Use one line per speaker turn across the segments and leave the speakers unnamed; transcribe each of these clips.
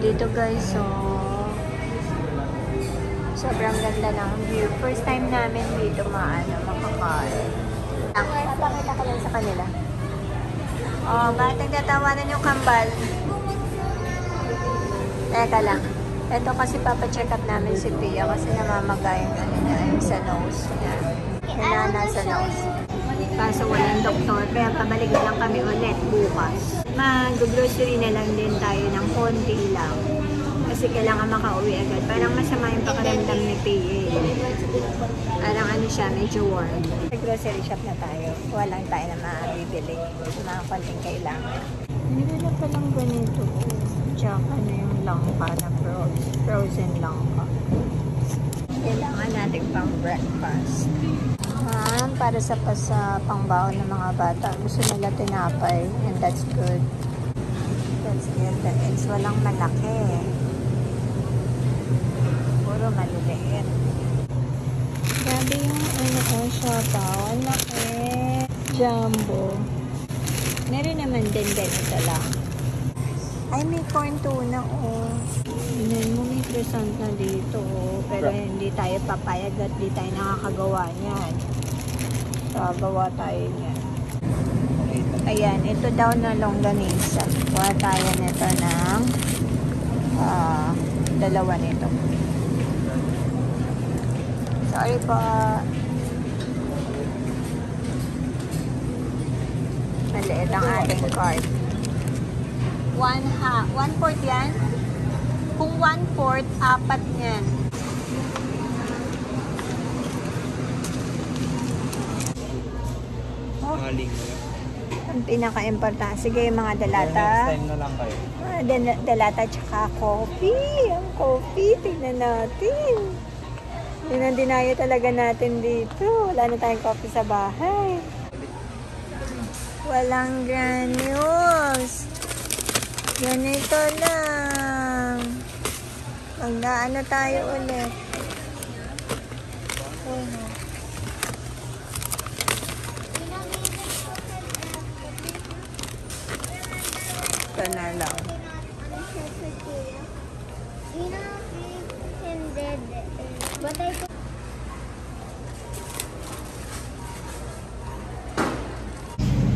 dito guys, so sobrang ganda ng view. First time namin dito makakain. Papakita ko lang sa kanila. Oh, bakit nagtatawanan yung kambal? Teka lang. Ito kasi papacheck up namin si Pia kasi namamagay yung ano niya, yung sa nose niya. Hinana sa nose. Kaso walang doktor, kaya pabalik na lang kami ulit bukas. Mag-grocery na lang din tayo ng konti lang. Kasi kailangan makauwi agad. Parang masama yung pakiramdam ni Pia. Parang ano siya, medyo warm. Sa grocery shop na tayo. Walang tayo na mabibili. Mga konting kailangan. Meron na palang ganito. Tsaka ano yung langka na frozen langka. Kailangan natin pang breakfast. Para sa pangbaon ng mga bata. Gusto nila tinapay. And that's good. That's good. The eggs walang malaki. Puro maliliit. Grabe yung ano ko, siopaw. Ang laki. Jumbo. Meron naman din ganito lang. Ay, may corn tuna, oh. Tingnan mo, may croissant na dito, oh. Pero hindi tayo papayag at hindi tayo nakakagawa niyan. Gawa tayo niyan. Ayan, ito daw na longganisa. Kuha tayo nito ng dalawa nito. Sorry po. Maliit ang ating card. 1/4 yan? Kung 1/4, 4 yan. Oh. Ang pinaka-importante. Sige, yung mga dalata.
Next time na lang kayo.
Dalata tsaka coffee. Ang coffee, tignan natin. Dinaya talaga natin dito. Wala na tayong coffee sa bahay. Walang granules. Ganito lang. Magdaano tayo ulit. Ito na lang.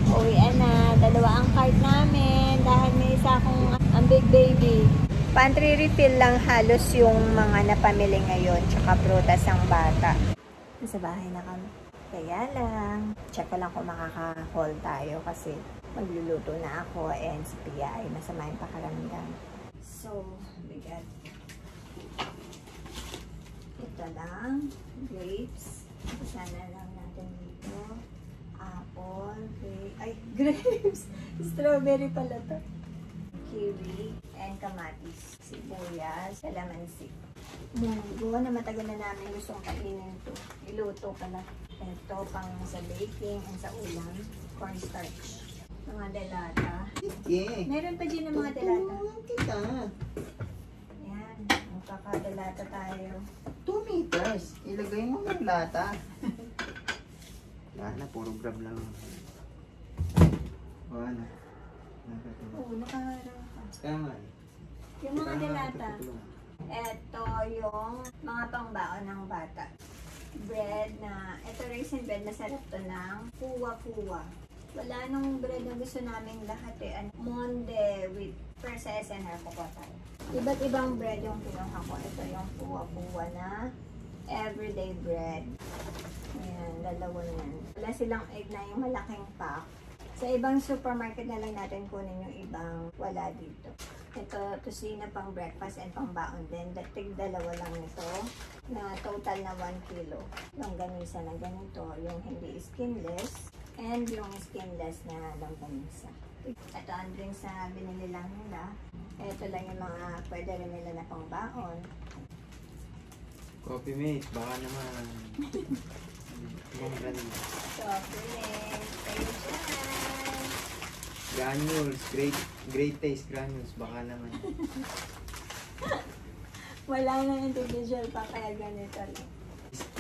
Uwian na. Dalawa ang cart namin dahil may isa akong ang big baby. Pantry refill lang halos yung mga napamili ngayon tsaka prutas ang bata. Nasa bahay na kami. Kaya lang, check ko lang kung makaka-haul tayo kasi magluluto na ako and si Pia ay masama yung pakiramdam. So, bigat. Ito lang, grapes. Sana lang natin dito. Apple, grapes. Strawberry pala to. Kiwi, and kamatis. Sibuyas, kalamansi. Munggo na matagal na namin gustong kainin ito. Iluto pala. Ito pang sa baking and sa ulam. Cornstarch. Mga delata.
Okay.
Meron pa din ng mga delata.
Kita.
Yan. Magkakadelata tayo.
2 meters. Ilagay mo ng lata. Wala na, puro grab lang. Wala na.
Oo, nakaharap ka.
Kaya nga.
Yung mga delata. Ito yung mga pangbaon ng bata. Bread na, ito raisin bread, masarap to ng puwa-puwa. Wala nung bread na gusto namin lahat eh. Monde with sa SNR ko tayo. Iba't ibang bread yung pinuha ko. Ito yung puwa-puwa na everyday bread. Ayan, dalawa yan. Wala silang egg na yung malaking pack. Sa ibang supermarket na lang natin kunin yung ibang wala dito. Ito, tusina pang breakfast and pang baon din. Tig-dalawa lang ito na total na 1 kilo. Longganisa na ganito, yung hindi skinless and yung skinless na longganisa. Ito ang drinks na binili lang nila. Ito lang yung mga pwede rin nila na pang baon.
Coffee mate, baka naman.
Coffee mate, kayo dyan.
Granules, great taste granules, baka naman.
Wala na individual pa kaya ganito lang.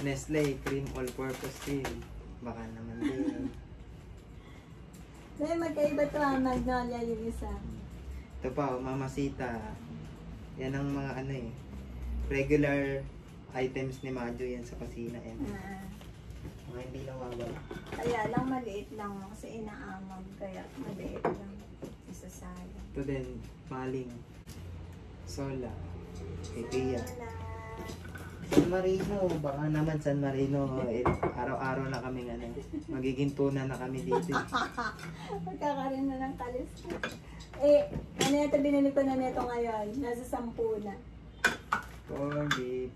Nestle cream all-purpose cream, baka naman din.
Dahil magkaiba to ang Magnolia yung isa.
Ito pa, Mamacita Yan ang mga ano eh. Regular items ni Majo yan sa kusina. Yan. Mga hindi nawawala.
Kaya lang maliit lang kasi inaamag. Kaya maliit lang. Isasala.
Ito din, maling. Sola. Pipia. San Marino, baka naman San Marino, araw-araw na kami magiging tuna na kami dito.
Magkakaroon na ng kalis. Eh, ano ito binili ko na neto ngayon? Nasa 10 na.
Corn beef.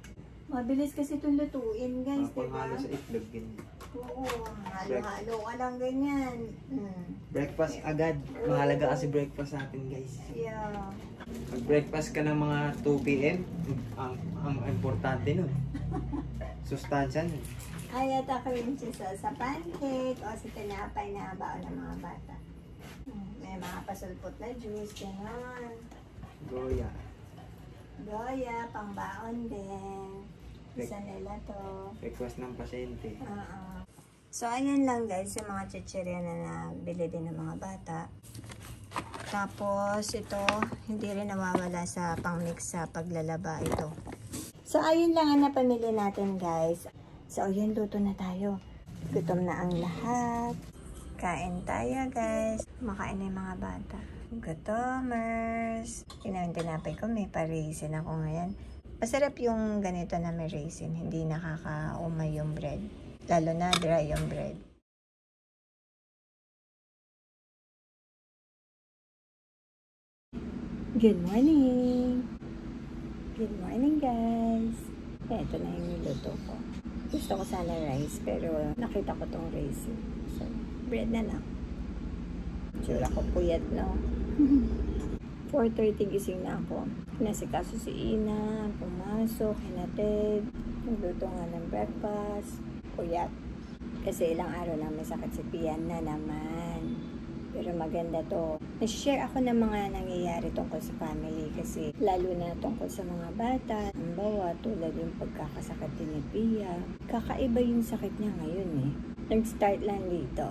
Mabilis kasi itong lutuin, guys, diba?
Panghalo sa itlog, ganyan.
Oo, halo-halo ka lang ganyan.
Breakfast agad. Mahalaga kasi breakfast sa atin, guys.
Yeah.
Mag-breakfast ka ng mga 2 p.m. Ang importante nun. Sustansya nun.
Ay, ito cream cheese sa pancake o sa tinapay na baon ng mga bata. May mga pasulpot na juice, gano'n.
Goya.
Goya, pangbaon din. Isa nila to.
Breakfast ng pasyente.
So, ayan lang guys, yung mga chichirya na nabili din ng mga bata. Tapos, ito, hindi rin nawawala sa pang-mix sa paglalaba ito. So, ayun lang ang napamili natin guys. So, ayun, luto na tayo. Gutom na ang lahat. Kain tayo guys. Makain na yung mga bata. Gutomers. Tinapay ko, may pa-raisin ako ngayon. Masarap yung ganito na may raisin. Hindi nakakaumay yung bread. Lalo na dry yung bread. Good morning! Good morning guys! Ito na yung niluto ko. Gusto ko sana rice pero nakita ko tong raisin. So, bread na lang. Tsura ko puyat no? 4:30 gising na ako. Nasikaso si Ina, pumasok, hinatid, nagluto nga ng breakfast, puyat. Kasi ilang araw lang may sakit si Pian na naman. Pero maganda to. Nag-share ako ng mga nangyayari tungkol sa family kasi lalo na tungkol sa mga bata. Ang bawa tulad yung pagkakasakit din ni Pia. Kakaiba yung sakit niya ngayon eh. Nag-start lang dito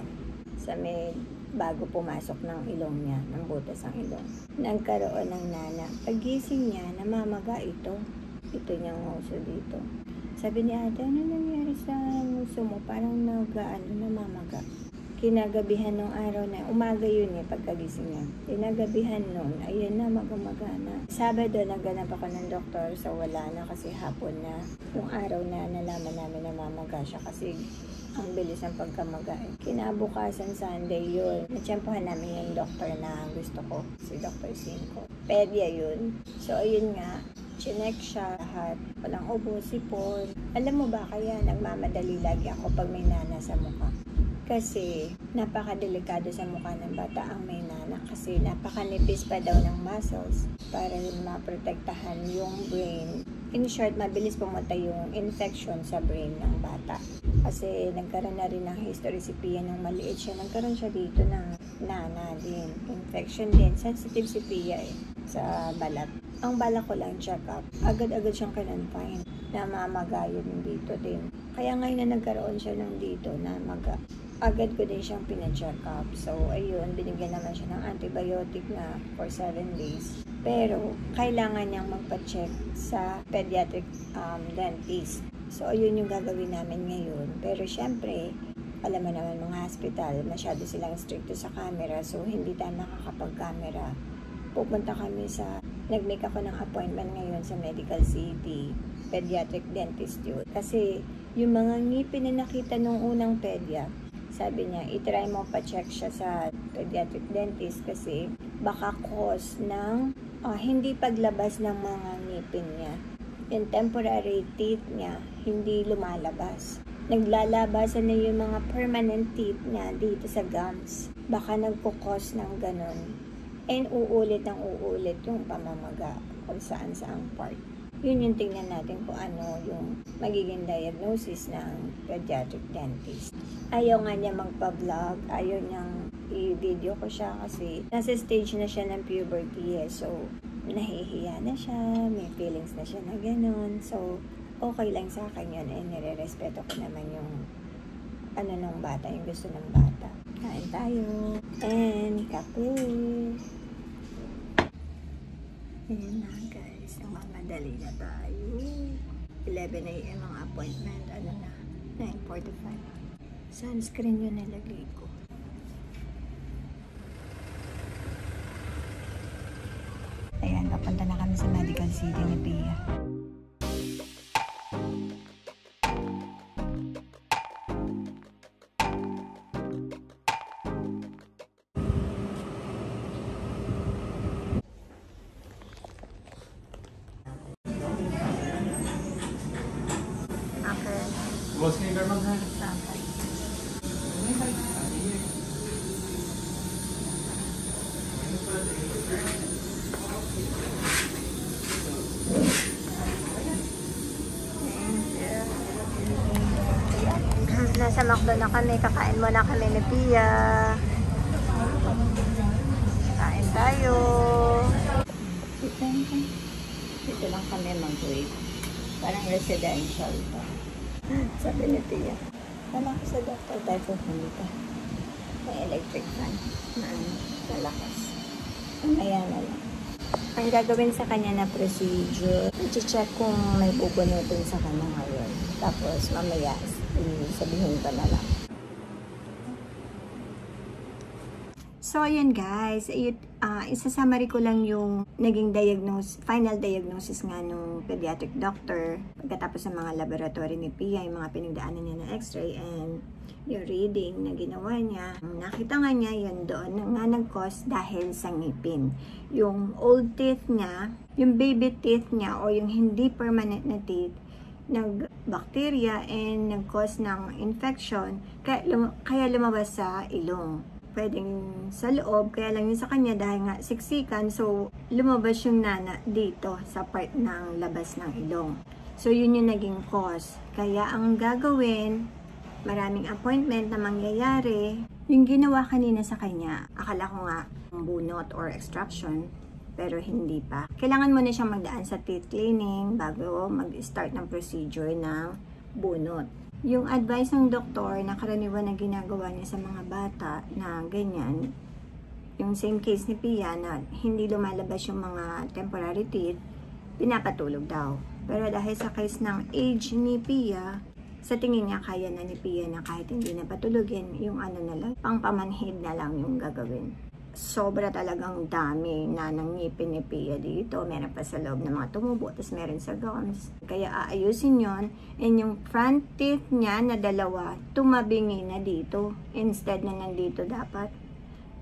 sa may bago pumasok ng ilong niya, ng butas ang ilong. Nagkaroon ng nana. Pagising niya, namamaga ito. Ito niyang nguso dito. Sabi ni ate, ano nangyari sa nguso mo? Parang namamaga. Kinagabihan nung araw na, umaga yun eh, pagkagising niya. Kinagabihan nun, ayun na, magamaga na. Sabado, nagganap ako ng doktor, so wala na kasi hapon na. Yung araw na nalaman namin na mamaga siya kasi ang bilis ng pagkamaga. Kinabukasan Sunday yun. Natsyempohan namin yung doktor na gusto ko, si Dr. Cinco. Pedia yun. So, ayun nga, chinek siya lahat. Walang ubo, sipon. Alam mo ba kaya nagmamadali lagi ako pag may nana sa mukha? Kasi napakadelikado sa mukha ng bata ang may nana kasi napakanipis pa daw ng muscles para maprotektahan yung brain. In short, mabilis pumunta yung infection sa brain ng bata. Kasi nagkaroon na rin ng history si Pia nung maliit siya. Nagkaroon siya dito ng nana din. Infection din. Sensitive si Pia eh, sa balat. Ang bala ko lang check up. Agad-agad siyang kinonfine. Namamaga yun dito din. Kaya ngayon na nagkaroon siya ng dito na maga. Agad ko din siyang pina-check up. So, ayun, binigyan naman siya ng antibiotic na for 7 days. Pero, kailangan niyang magpa-check sa pediatric dentist. So, ayun yung gagawin namin ngayon. Pero, syempre, alam mo naman mga hospital, masyado silang stricto sa camera. So, hindi tayo makakapag-camera. Pupunta kami sa, nag-make ako ng appointment ngayon sa Medical City. Pediatric dentist yun. Kasi, yung mga ngipin na nakita nung unang pedia, sabi niya, itry mo pa-check siya sa pediatric dentist kasi baka cause ng hindi paglabas ng mga ngipin niya. Yung temporary teeth niya, hindi lumalabas. Naglalabasan na yung mga permanent teeth niya dito sa gums. Baka nagkukos ng ganun. And uulit yung pamamaga kung saan-saang part. Yun yung tingnan natin kung ano yung magiging diagnosis ng pediatric dentist. Ayaw nga niya magpa-vlog, ayaw niyang i-video ko siya kasi nasa stage na siya ng puberty eh. So, nahihiya na siya, may feelings na siya na gano'n. So, okay lang sa akin yun eh, nire-respeto ko naman yung ano ng bata, yung gusto ng bata. Kain tayo. And kape. Ayan na guys. guys, nagmamadali na tayo. 11 AM ang appointment. Ano na? 9:45. Sunscreen yun nilagay ko. Ayan, papunta na kami sa Medical City ni Pia.
Boss ni Garman ha?
Nasa McDo na kami, kakain muna kami ni Pia. Kain tayo. Dito lang kami mag-wait. Parang residential pa. Sabi ni Pia, wala ko sa doctor tayo pupunta. May electric fan na malakas. Ayan na lang. Ang gagawin sa kanya na procedure, i-check kung may bubunutin sa kanya ngayon. Tapos mamaya, sabihin ko na lang. So, ayan guys, isa-summary ko lang yung naging final diagnosis nga nung pediatric doctor pagkatapos ng mga laboratory ni Pia, yung mga pinagdaanan niya na x-ray and yung reading na ginawa niya. Nakita nga niya yun doon nga nag-cause dahil sa ngipin. Yung old teeth niya, yung baby teeth niya o yung hindi permanent na teeth, nag-bacteria and nag-cause ng infection kaya lumabas sa ilong. Pwedeng sa loob, kaya lang yun sa kanya dahil nga siksikan, so lumabas yung nana dito sa part ng labas ng ilong. So yun yung naging cause. Kaya ang gagawin, maraming appointment na mangyayari. Yung ginawa kanina sa kanya, akala ko nga bunot or extraction, pero hindi pa. Kailangan mo na siyang magdaan sa teeth cleaning bago mag-start ng procedure ng bunot. Yung advice ng doktor na karaniwan na ginagawa niya sa mga bata na ganyan, yung same case ni Pia na hindi lumalabas yung mga temporary teeth, pinapatulog daw. Pero dahil sa case ng age ni Pia, sa tingin niya kaya na ni Pia na kahit hindi na patulogin, yung ano na lang, pangpamanhid na lang yung gagawin. Sobra talagang dami na ng ngipin ni Pia dito. Meron pa sa loob ng mga tumubo, tapos meron sa gums. Kaya aayusin yon. And yung front teeth niya na dalawa, tumabingi na dito. Instead na nandito dapat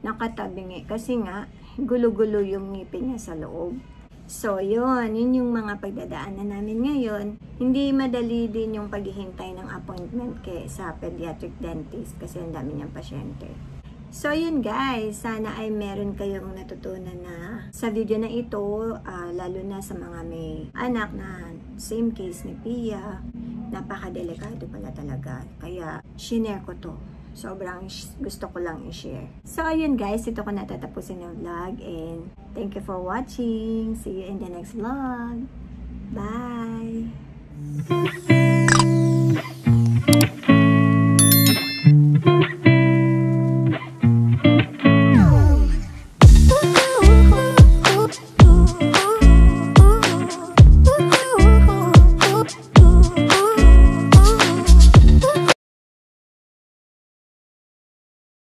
nakatabingi. Kasi nga, gulo-gulo yung ngipin niya sa loob. So, yun yung mga pagdadaanan namin ngayon. Hindi madali din yung paghihintay ng appointment sa pediatric dentist kasi ang dami niyang pasyente. So, yun guys, sana ay meron kayong natutunan na sa video na ito, lalo na sa mga may anak na same case ni Pia, napakadelikado pala talaga. Kaya, shinare ko to. Sobrang gusto ko lang i-share. So, ayun guys, ito ko natatapusin ng vlog and thank you for watching. See you in the next vlog. Bye!